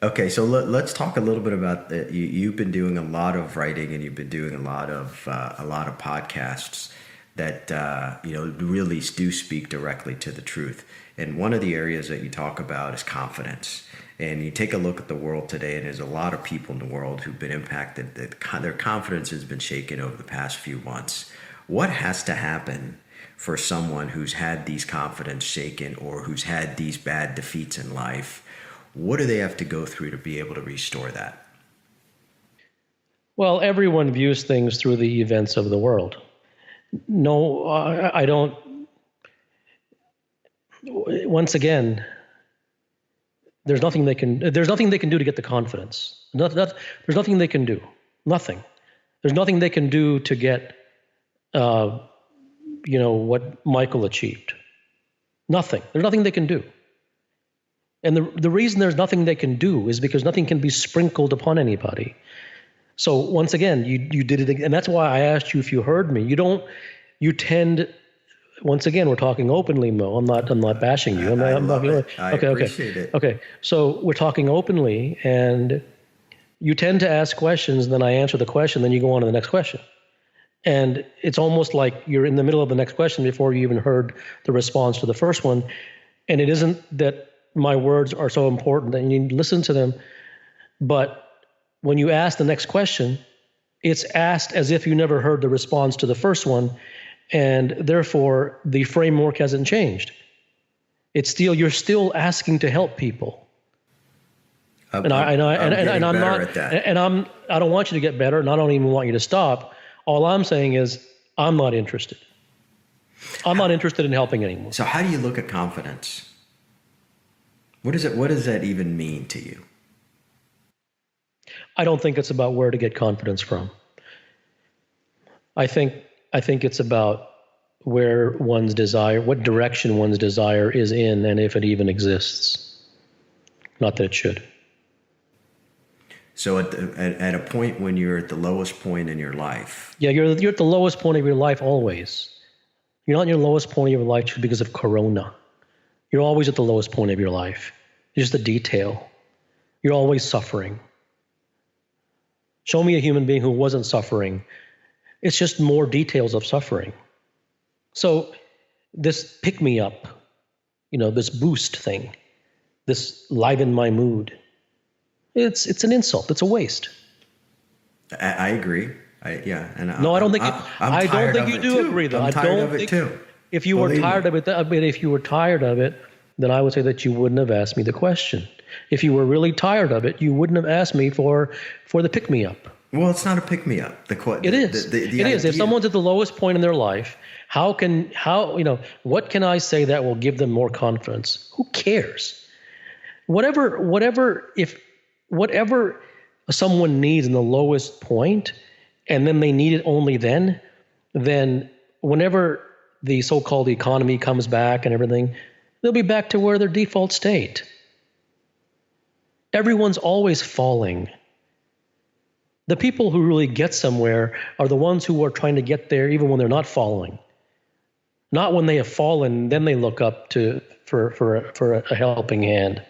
Okay, so let's talk a little bit about that. You've been doing a lot of writing, and you've been doing a lot of podcasts that really do speak directly to the truth. And one of the areas that you talk about is confidence. And you take a look at the world today, and there's a lot of people in the world who've been impacted. Their confidence has been shaken over the past few months. What has to happen for someone who's had these confidence shaken or who's had these bad defeats in life? What do they have to go through to be able to restore that? Well, everyone views things through the events of the world. No, I don't. Once again, there's nothing they can do to get the confidence. There's nothing they can do. Nothing. There's nothing they can do to get, what Michael achieved. Nothing. There's nothing they can do. And the reason there's nothing they can do is because nothing can be sprinkled upon anybody. So once again, you did it again. And that's why I asked you if you heard me. You tend, once again, we're talking openly, Mo. I'm not bashing you. I love it. I appreciate it. Okay. So we're talking openly, and you tend to ask questions, then I answer the question, then you go on to the next question. And it's almost like you're in the middle of the next question before you even heard the response to the first one. And it isn't that my words are so important that you need to listen to them, but when you ask the next question, it's asked as if you never heard the response to the first one, and therefore the framework hasn't changed. You're still asking to help people. I'm getting better at that. I don't want you to get better, and I don't even want you to stop. All I'm saying is I'm not interested. I'm not interested in helping anymore. So how do you look at confidence? What does that even mean to you? I don't think it's about where to get confidence from. I think it's about where one's desire, what direction one's desire is in, and if it even exists. Not that it should. So at a point when you're at the lowest point in your life. Yeah, you're at the lowest point of your life always. You're not in your lowest point of your life just because of Corona. You're always at the lowest point of your life. It's just a detail. You're always suffering. Show me a human being who wasn't suffering. It's just more details of suffering. So this pick me up, this boost thing, this liven my mood, it's an insult. It's a waste. I agree. I don't think you do agree, though. I'm tired of it too. If you were tired of it, then I would say that you wouldn't have asked me the question. If you were really tired of it, you wouldn't have asked me for the pick-me-up. Well, it's not a pick-me-up. It is. It is. If someone's at the lowest point in their life, what can I say that will give them more confidence? Who cares? Whatever someone needs in the lowest point, and then they need it only then whenever the so-called economy comes back and everything, they'll be back to where their default state. Everyone's always falling. The people who really get somewhere are the ones who are trying to get there even when they're not falling. Not when they have fallen, then they look up for a helping hand.